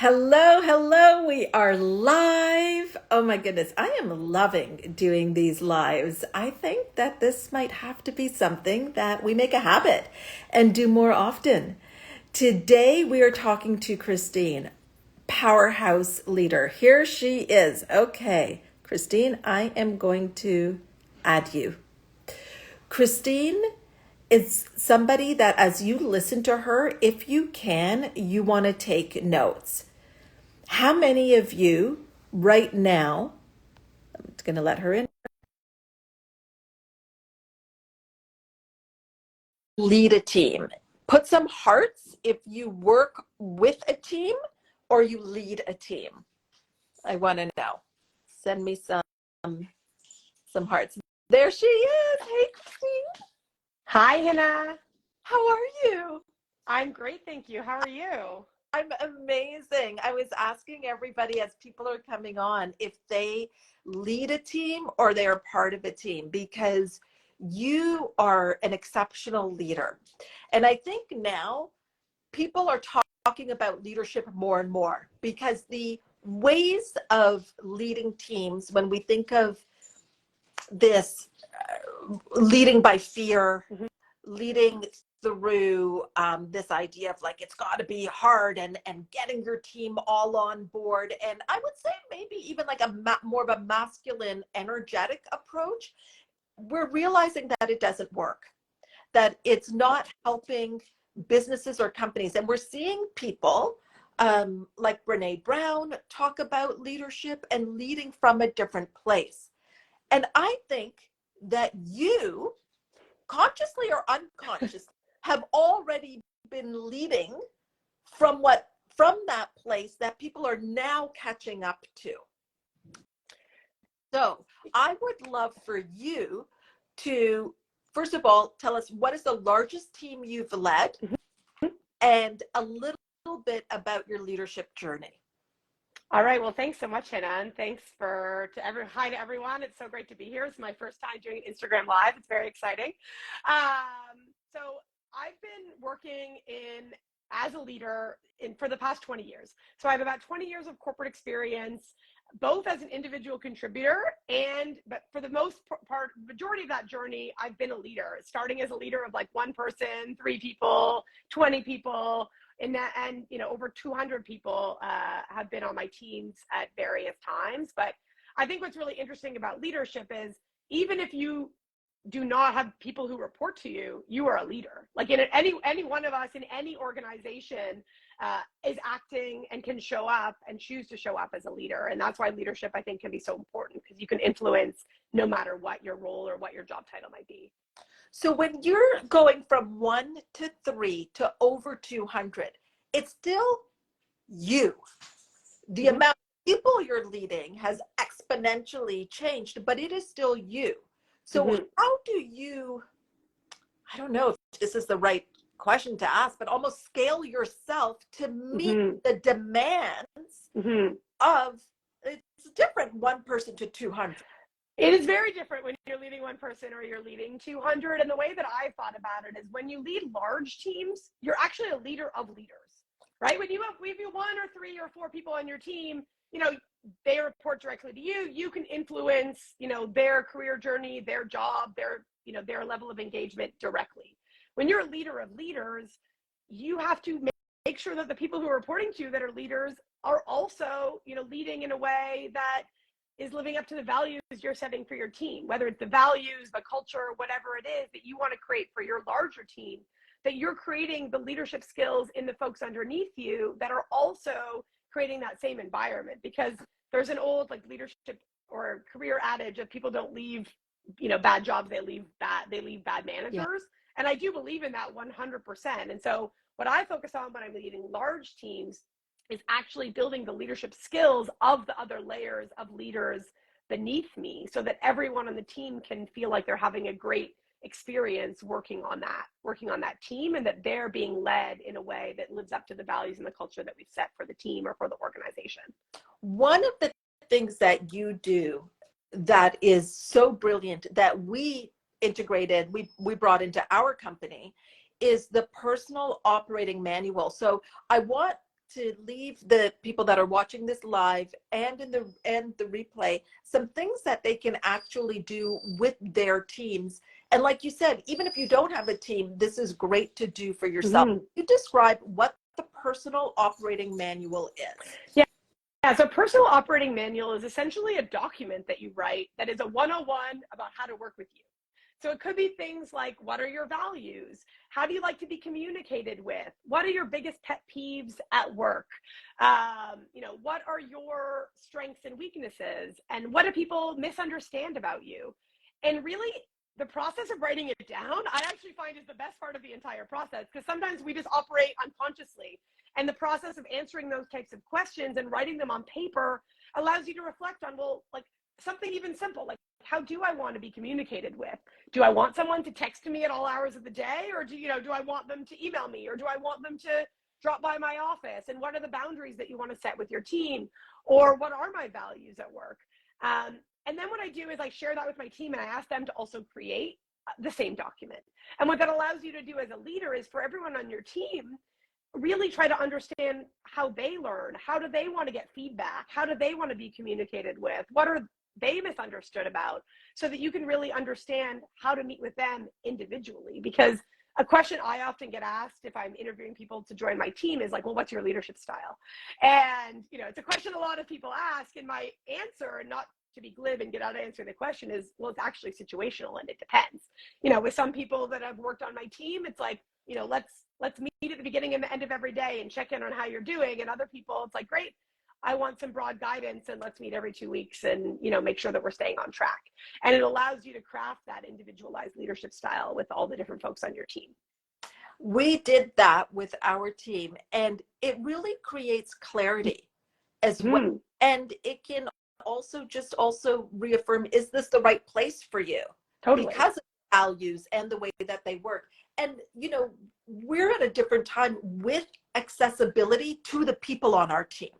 Hello, hello. We are live. Oh my goodness. I am loving doing these lives. I think that this might have to be something that we make a habit and do more often. Today we are talking to Christine, powerhouse leader. Here she is. Okay, Christine, I am going to add you. Christine is somebody that as you listen to her, if you can, you want to take notes. How many of you right now, I'm going to let her in, lead a team? Put some hearts if you work with a team or you lead a team. I want to know. Send me some hearts. There she is. Hey, Christine. Hi, Hina. How are you? I'm great, thank you. How are you? I'm amazing. I was asking everybody as people are coming on if they lead a team or they're part of a team because you are an exceptional leader. And I think now people are talking about leadership more and more because the ways of leading teams, when we think of this leading by fear, Mhm. leading through this idea of like it's got to be hard and getting your team all on board, and I would say maybe even like more of a masculine energetic approach, we're realizing that it doesn't work, that it's not helping businesses or companies. And we're seeing people like Brene Brown talk about leadership and leading from a different place. And I think that you, consciously or unconsciously, have already been leading from that place that people are now catching up to. So I would love for you to, first of all, tell us what is the largest team you've led and a little bit about your leadership journey. All right. Well, thanks so much, Hina, and thanks hi to everyone. It's so great to be here. It's my first time doing Instagram Live. It's very exciting. So I've been working as a leader for the past 20 years. So I have about 20 years of corporate experience, both as an individual contributor but for the most part, majority of that journey, I've been a leader, starting as a leader of like one person, 3 people, 20 people. And over 200 people have been on my teams at various times. But I think what's really interesting about leadership is even if you do not have people who report to you, you are a leader. Like any one of us in any organization is acting and can show up and choose to show up as a leader. And that's why leadership, I think, can be so important, because you can influence no matter what your role or what your job title might be. So when you're going from 1 to 3 to over 200, it's still you. The Mm-hmm. amount of people you're leading has exponentially changed, but it is still you. So Mm-hmm. how do you, I don't know if this is the right question to ask, but almost scale yourself to meet Mm-hmm. the demands Mm-hmm. of, it's different, 1 person to 200. It is very different when you're leading one person or you're leading 200. And the way that I've thought about it is when you lead large teams, you're actually a leader of leaders, right? When you have 1 or 3 or 4 people on your team, they report directly to you. You can influence, their career journey, their job, their level of engagement directly. When you're a leader of leaders, you have to make sure that the people who are reporting to you that are leaders are also, leading in a way that is living up to the values you're setting for your team, whether it's the values, the culture, whatever it is that you want to create for your larger team, that you're creating the leadership skills in the folks underneath you that are also creating that same environment. Because there's an old leadership or career adage of people don't leave, bad jobs, they leave bad managers. Yeah. And I do believe in that 100%. And so what I focus on when I'm leading large teams is actually building the leadership skills of the other layers of leaders beneath me, so that everyone on the team can feel like they're having a great experience working on that team, and that they're being led in a way that lives up to the values and the culture that we've set for the team or for the organization. One of the things that you do that is so brilliant that we integrated, we brought into our company, is the personal operating manual. So I want to leave the people that are watching this live and in the replay some things that they can actually do with their teams. And like you said, even if you don't have a team, this is great to do for yourself. You describe what the personal operating manual is. Yeah, so personal operating manual is essentially a document that you write that is a 101 about how to work with you. So it could be things like, what are your values? How do you like to be communicated with? What are your biggest pet peeves at work? What are your strengths and weaknesses? And what do people misunderstand about you? And really, the process of writing it down, I actually find is the best part of the entire process, because sometimes we just operate unconsciously. And the process of answering those types of questions and writing them on paper allows you to reflect on, well, like something even simple, like how do I want to be communicated with? Do I want someone to text me at all hours of the day? Or do I want them to email me? Or do I want them to drop by my office? And what are the boundaries that you want to set with your team? Or what are my values at work? And then what I do is I share that with my team, and I ask them to also create the same document. And what that allows you to do as a leader is for everyone on your team, really try to understand how they learn. How do they want to get feedback? How do they want to be communicated with? What are they misunderstood about? So that you can really understand how to meet with them individually. Because a question I often get asked if I'm interviewing people to join my team is like, well, what's your leadership style? And, it's a question a lot of people ask, and my answer, and not to be glib and get out of answering the question, is, well, it's actually situational and it depends. With some people that I've worked on my team, it's like, let's meet at the beginning and the end of every day and check in on how you're doing. And other people, it's like, great, I want some broad guidance, and let's meet every 2 weeks and, make sure that we're staying on track. And it allows you to craft that individualized leadership style with all the different folks on your team. We did that with our team, and it really creates clarity as well. And it can also reaffirm, is this the right place for you? Totally. Because of values and the way that they work. And, we're at a different time with accessibility to the people on our team.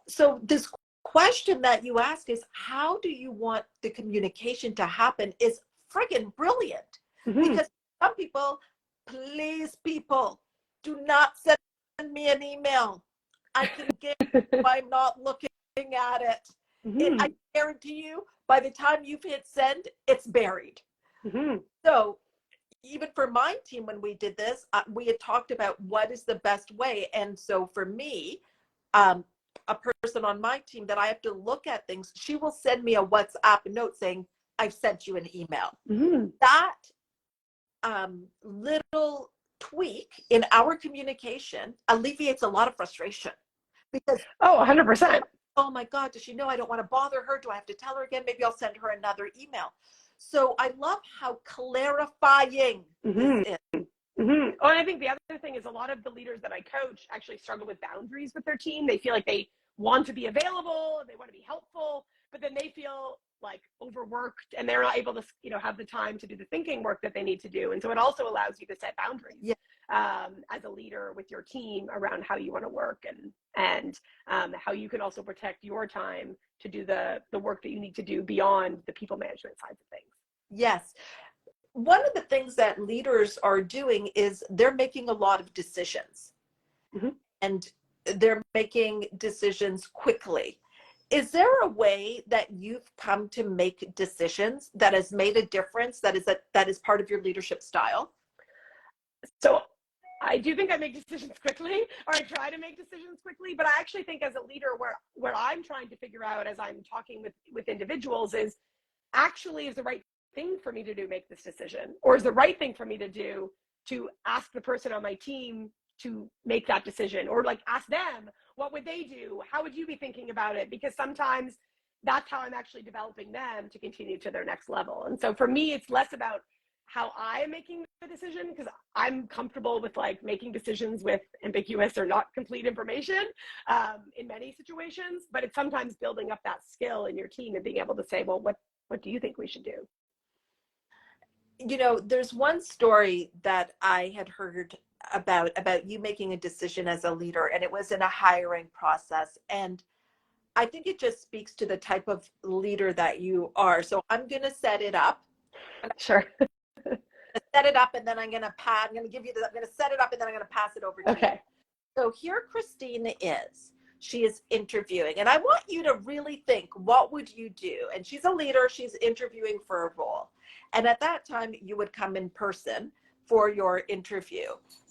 So this question that you ask is, how do you want the communication to happen, is friggin' brilliant. Because some people, please, people, do not send me an email. I can get if I'm not looking at it. I guarantee you, by the time you've hit send, it's buried. So even for my team, when we did this, we had talked about what is the best way. And so for me, a person on my team that I have to look at things, she will send me a WhatsApp note saying, I've sent you an email. That little tweak in our communication alleviates a lot of frustration, because 100%. Oh my God, does she know I don't want to bother her? Do I have to tell her again? Maybe I'll send her another email. So I love how clarifying this is. Oh, and I think the other thing is, a lot of the leaders that I coach actually struggle with boundaries with their team. They feel like they want to be available, they want to be helpful, but then they feel like overworked, and they're not able to, have the time to do the thinking work that they need to do. And so it also allows you to set boundaries as a leader with your team around how you want to work, and how you can also protect your time to do the work that you need to do beyond the people management sides of things. Yes. One of the things that leaders are doing is they're making a lot of decisions, and they're making decisions quickly. Is there a way that you've come to make decisions that has made a difference, that is part of your leadership style? So I do think I make decisions quickly, or I try to make decisions quickly, but I actually think as a leader, where I'm trying to figure out as I'm talking with individuals is, actually, is the right thing for me to do make this decision, or is the right thing for me to do to ask the person on my team to make that decision, or like ask them, what would they do? How would you be thinking about it? Because sometimes that's how I'm actually developing them to continue to their next level. And so for me, it's less about how I'm making the decision, because I'm comfortable with like making decisions with ambiguous or not complete information in many situations, but it's sometimes building up that skill in your team and being able to say, well, what do you think we should do? There's one story that I had heard about you making a decision as a leader, and it was in a hiring process. And I think it just speaks to the type of leader that you are. So I'm going to set it up. Sure. Set it up, and then I'm going to set it up, and then I'm going to pass it over to you. So here Christine is. She is interviewing. And I want you to really think, what would you do? And she's a leader. She's interviewing for a role. And at that time, you would come in person for your interview.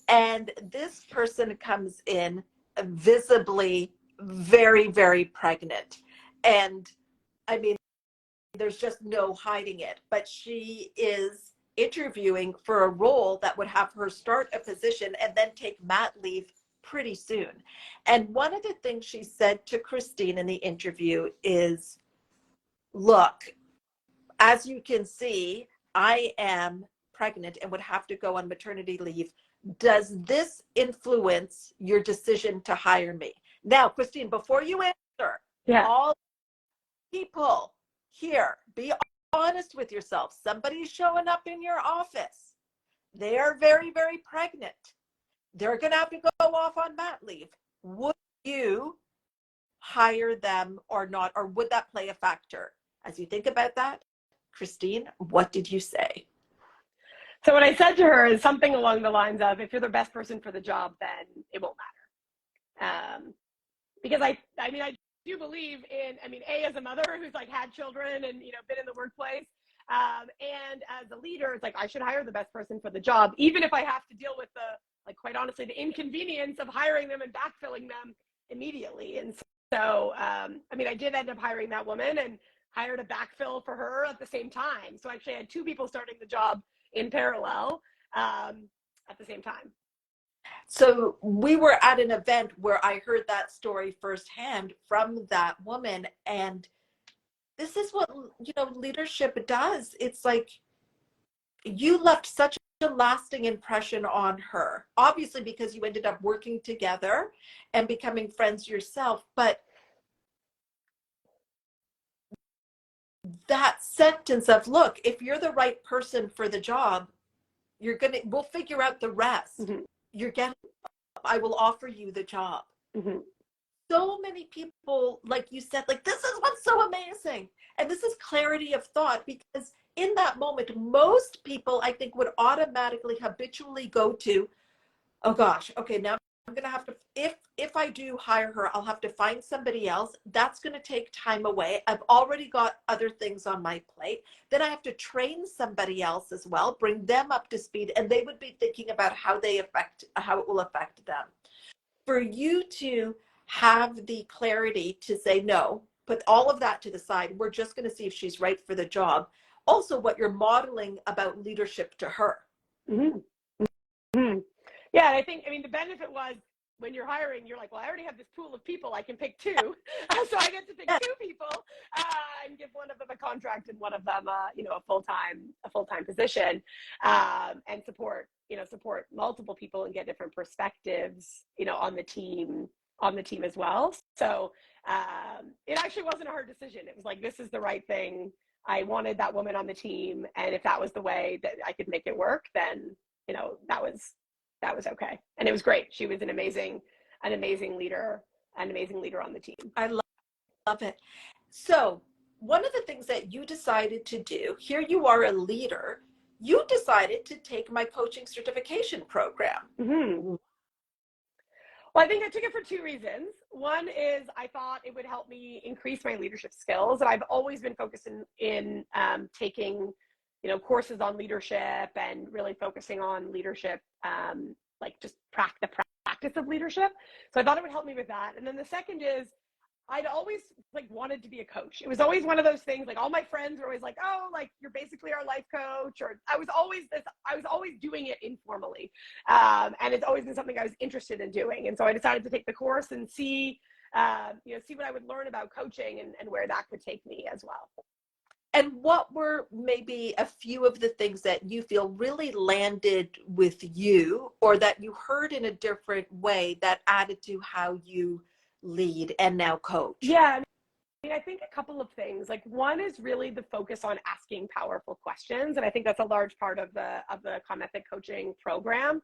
And this person comes in visibly very, very pregnant. And I mean, there's just no hiding it. But she is interviewing for a role that would have her start a position and then take mat leave pretty soon. And one of the things she said to Christine in the interview is, look, as you can see, I am pregnant and would have to go on maternity leave. Does this influence your decision to hire me? Now, Christine, before you answer, all people here, be honest with yourself. Somebody's showing up in your office. They are very, very pregnant. They're going to have to go off on mat leave. Would you hire them or not? Or would that play a factor? As you think about that, Christine, what did you say? So what I said to her is something along the lines of, if you're the best person for the job, then it won't matter. Because I do believe in, A, as a mother who's like had children and, been in the workplace, and as a leader, it's like, I should hire the best person for the job, even if I have to deal with quite honestly, the inconvenience of hiring them and backfilling them immediately. And so, I did end up hiring that woman and hired a backfill for her at the same time. So actually I had two people starting the job in parallel at the same time. So we were at an event where I heard that story firsthand from that woman. And this is what, leadership does. It's like you left such a lasting impression on her, obviously because you ended up working together and becoming friends yourself. But that sentence of, look, if you're the right person for the job, we'll figure out the rest. Mm-hmm. You're getting, I will offer you the job. Mm-hmm. So many people, like you said, like, this is what's so amazing. And this is clarity of thought, because in that moment, most people, I think, would automatically habitually go to, oh gosh, okay, now I'm going to have to, if I do hire her, I'll have to find somebody else. That's going to take time away. I've already got other things on my plate. Then I have to train somebody else as well, bring them up to speed, and they would be thinking about how it will affect them. For you to have the clarity to say, no, put all of that to the side. We're just going to see if she's right for the job. Also, what you're modeling about leadership to her. Mm-hmm. Mm-hmm. Yeah, and I think, the benefit was when you're hiring, you're like, well, I already have this pool of people. I can pick two. So I get to pick two people and give one of them a contract and one of them, a full-time position, and support multiple people and get different perspectives, on the team as well. So it actually wasn't a hard decision. It was like, this is the right thing. I wanted that woman on the team. And if that was the way that I could make it work, then, that was okay. And it was great. She was an amazing leader on the team. I love it. So one of the things that you decided to do, here you are a leader, you decided to take my coaching certification program. Mm-hmm. Well, I think I took it for two reasons. One is I thought it would help me increase my leadership skills. And I've always been focused in taking courses on leadership and really focusing on leadership, just the practice of leadership. So I thought it would help me with that. And then the second is I'd always wanted to be a coach. It was always one of those things, all my friends were always like, oh, you're basically our life coach. Or I was always doing it informally. And it's always been something I was interested in doing. And so I decided to take the course and see what I would learn about coaching and where that could take me as well. And what were maybe a few of the things that you feel really landed with you, or that you heard in a different way that added to how you lead and now coach? Yeah, I think a couple of things. One is really the focus on asking powerful questions. And I think that's a large part of the Calm Method coaching program.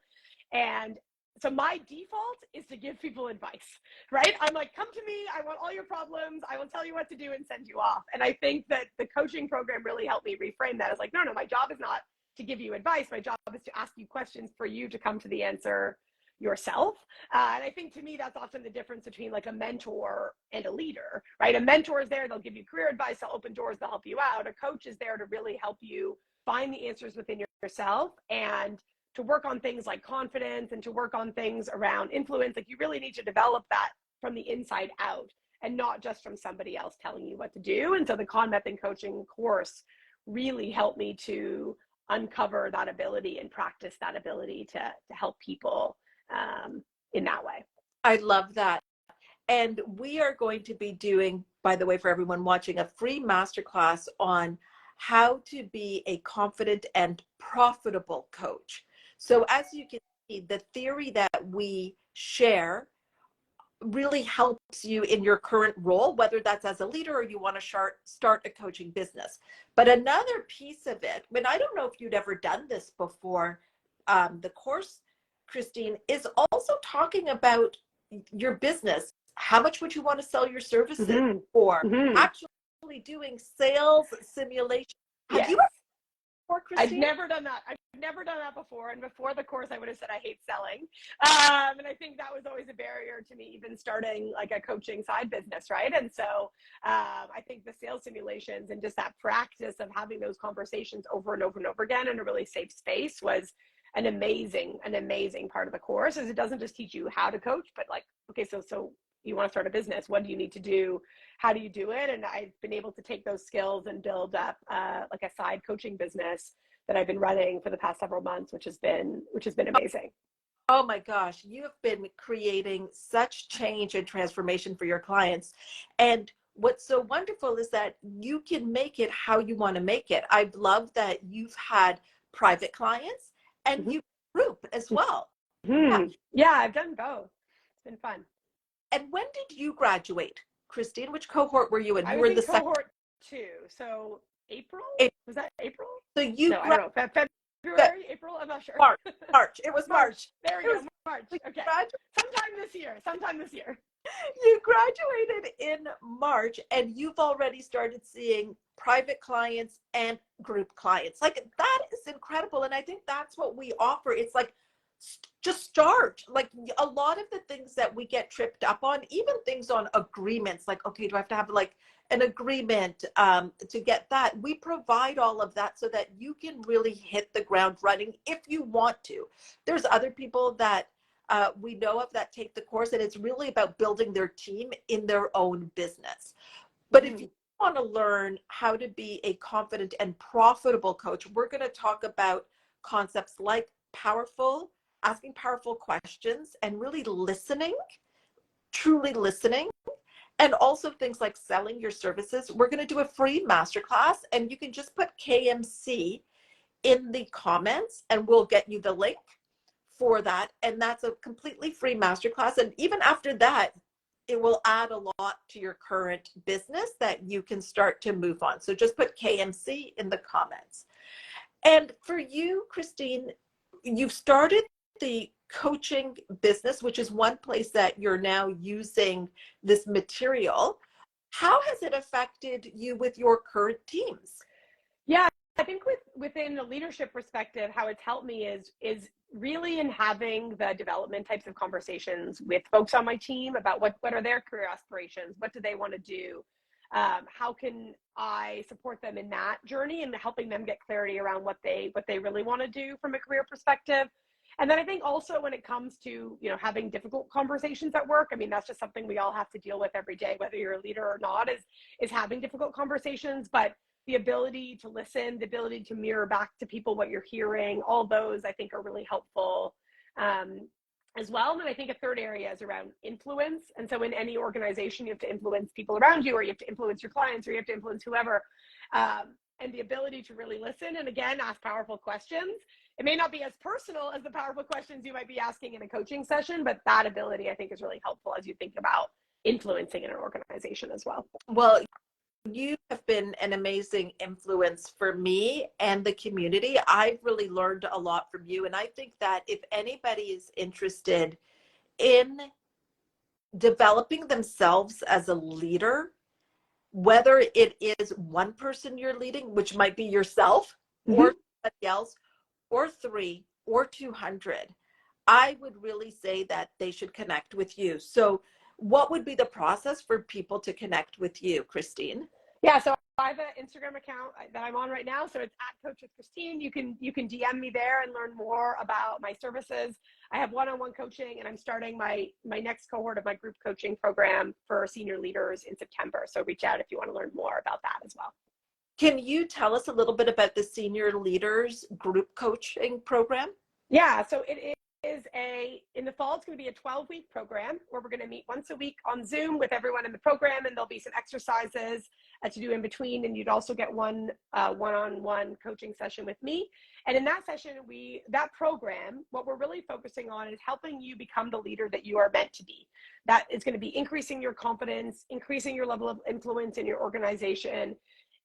And so my default is to give people advice, right? I'm like, come to me. I want all your problems. I will tell you what to do and send you off. And I think that the coaching program really helped me reframe that as no, my job is not to give you advice. My job is to ask you questions for you to come to the answer yourself. And I think to me, that's often the difference between like a mentor and a leader, right? A mentor is there, they'll give you career advice, they'll open doors, they'll help you out. A coach is there to really help you find the answers within yourself and to work on things like confidence and to work on things around influence. Like you really need to develop that from the inside out and not just from somebody else telling you what to do. And so the Con Method coaching course really helped me to uncover that ability and practice that ability to help people in that way. I love that. And we are going to be doing, by the way, for everyone watching, a free masterclass on how to be a confident and profitable coach. So as you can see, the theory that we share really helps you in your current role, whether that's as a leader or you want to start a coaching business. But another piece of it, and I don't know if you'd ever done this before, the course, Christine, is also talking about your business. How much would you want to sell your services for? Actually doing sales simulation. Have you ever before, Christine? I've never done that. I've never done that before. And before the course, I would have said I hate selling. And I think that was always a barrier to me, even starting like a coaching side business, right? And so I think the sales simulations and just that practice of having those conversations over and over and over again in a really safe space was an amazing part of the course. As it doesn't just teach you how to coach, but like, okay, so you want to start a business, what do you need to do, how do you do it? And I've been able to take those skills and build up like a side coaching business that I've been running for the past several months, which has been amazing. Oh my gosh, you have been creating such change and transformation for your clients. And what's so wonderful is that you can make it how you want to make it. I've loved that you've had private clients and you group as well. Yeah, I've done both. It's been fun. And when did you graduate, Christine? Which cohort were you in? I You was were in the cohort 2. So April? Was that April? So you I don't know. February, April? I'm not sure. March. It was March. There we go. March. Okay. Sometime this year. You graduated in March and you've already started seeing private clients and group clients. Like that is incredible. And I think that's what we offer. It's like, just start. Like a lot of the things that we get tripped up on, even things on agreements, like, okay, do I have to have like an agreement to get that? We provide all of that so that you can really hit the ground running if you want to. There's other people that we know of that take the course, and it's really about building their team in their own business. But if you want to learn how to be a confident and profitable coach, we're going to talk about concepts like asking powerful questions and really listening, truly listening, and also things like selling your services. We're going to do a free masterclass, and you can just put KMC in the comments and we'll get you the link for that. And that's a completely free masterclass. And even after that, it will add a lot to your current business that you can start to move on. So just put KMC in the comments. And for you, Christine, you've started the coaching business, which is one place that you're now using this material. How has it affected you with your current teams? Yeah, I think within the leadership perspective, how it's helped me is really in having the development types of conversations with folks on my team about what are their career aspirations, what do they want to do, how can I support them in that journey and helping them get clarity around what they really want to do from a career perspective. And then I think also when it comes to, having difficult conversations at work, I mean, that's just something we all have to deal with every day, whether you're a leader or not, is having difficult conversations. But the ability to listen, the ability to mirror back to people what you're hearing, all those I think are really helpful as well. And then I think a third area is around influence. And so in any organization, you have to influence people around you, or you have to influence your clients, or you have to influence whoever. And the ability to really listen and again, ask powerful questions. It may not be as personal as the powerful questions you might be asking in a coaching session, but that ability I think is really helpful as you think about influencing in an organization as well. Well, you have been an amazing influence for me and the community. I've really learned a lot from you. And I think that if anybody is interested in developing themselves as a leader, whether it is one person you're leading, which might be yourself or somebody else, or 3 or 200, I would really say that they should connect with you. So what would be the process for people to connect with you, Christine? Yeah, so I have an Instagram account that I'm on right now. So it's at Coach with Christine. You can DM me there and learn more about my services. I have one-on-one coaching, and I'm starting my next cohort of my group coaching program for senior leaders in September. So reach out if you want to learn more about that as well. Can you tell us a little bit about the senior leaders group coaching program? Yeah, so it is in the fall, it's going to be a 12-week program where we're going to meet once a week on Zoom with everyone in the program, and there'll be some exercises to do in between, and you'd also get one-on-one coaching session with me. And in that session, that program, what we're really focusing on is helping you become the leader that you are meant to be. That is going to be increasing your confidence, increasing your level of influence in your organization,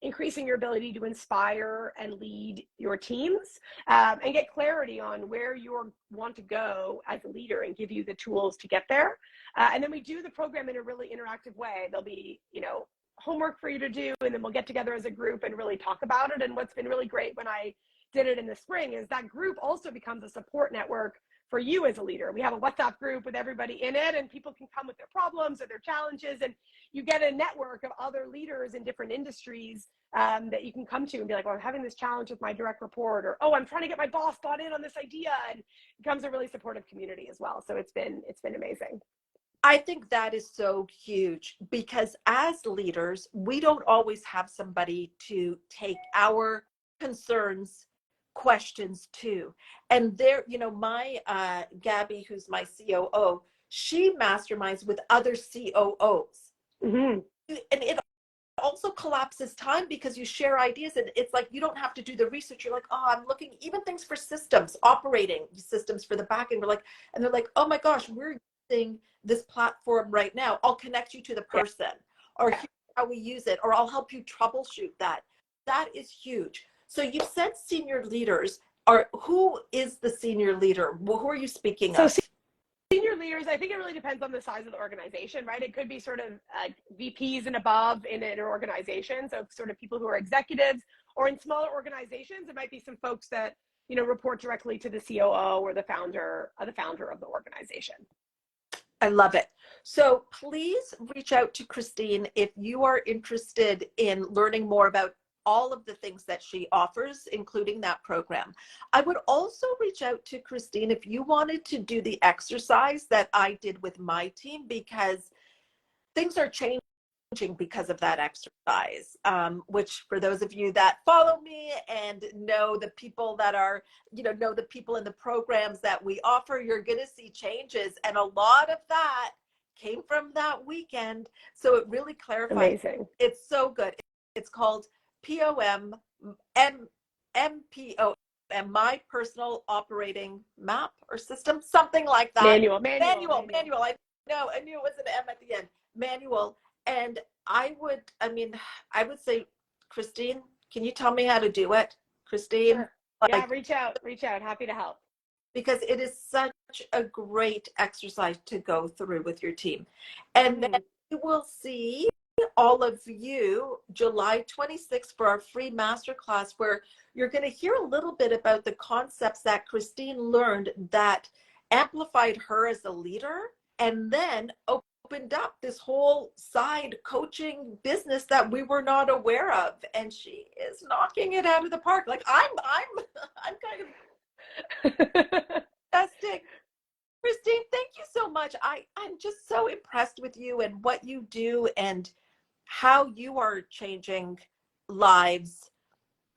increasing your ability to inspire and lead your teams, and get clarity on where you want to go as a leader and give you the tools to get there. And then we do the program in a really interactive way. There'll be, homework for you to do, and then we'll get together as a group and really talk about it. And what's been really great when I did it in the spring is that group also becomes a support network for you as a leader. We have a WhatsApp group with everybody in it, and people can come with their problems or their challenges, and you get a network of other leaders in different industries that you can come to and be like, well, I'm having this challenge with my direct report, or, oh, I'm trying to get my boss bought in on this idea, and it becomes a really supportive community as well. So it's been amazing. I think that is so huge, because as leaders, we don't always have somebody to take our concerns, questions to. And there, my Gabby, who's my COO, she masterminds with other COOs. Mm-hmm. And it also collapses time, because you share ideas, and it's like you don't have to do the research. You're like, oh, I'm looking even things for systems, operating systems for the back end. And they're like, oh my gosh, we're using this platform right now. I'll connect you to the person, or here's how we use it, or I'll help you troubleshoot that. That is huge. So you said senior leaders. Who is the senior leader? Who are you speaking of? Senior leaders, I think it really depends on the size of the organization, right? It could be sort of VPs and above in an organization. So sort of people who are executives, or in smaller organizations, it might be some folks that, report directly to the COO or the founder of the organization. I love it. So please reach out to Christine if you are interested in learning more about all of the things that she offers, including that program. I would also reach out to Christine if you wanted to do the exercise that I did with my team, because things are changing because of that exercise, which, for those of you that follow me and know the people that are, know the people in the programs that we offer, you're going to see changes. And a lot of that came from that weekend. So it really clarifies. Amazing. It's so good. It's called POM, MPO, my personal operating map or system, something like that. Manual. I know, I knew it was an M at the end. Manual. And I would say, Christine, can you tell me how to do it? Christine? Sure. Yeah, reach out. Happy to help. Because it is such a great exercise to go through with your team. And then you will see all of you July 26th for our free masterclass, where you're going to hear a little bit about the concepts that Christine learned that amplified her as a leader, and then opened up this whole side coaching business that we were not aware of. And she is knocking it out of the park. Like I'm kind of fantastic. Christine, thank you so much. I'm just so impressed with you and what you do, and how you are changing lives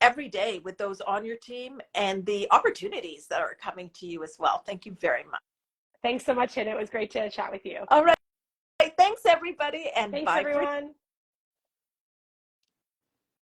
every day with those on your team, and the opportunities that are coming to you as well. Thank you very much. Thanks so much, Hina. It was great to chat with you. All right. Thanks, everybody. And thanks, bye, everyone.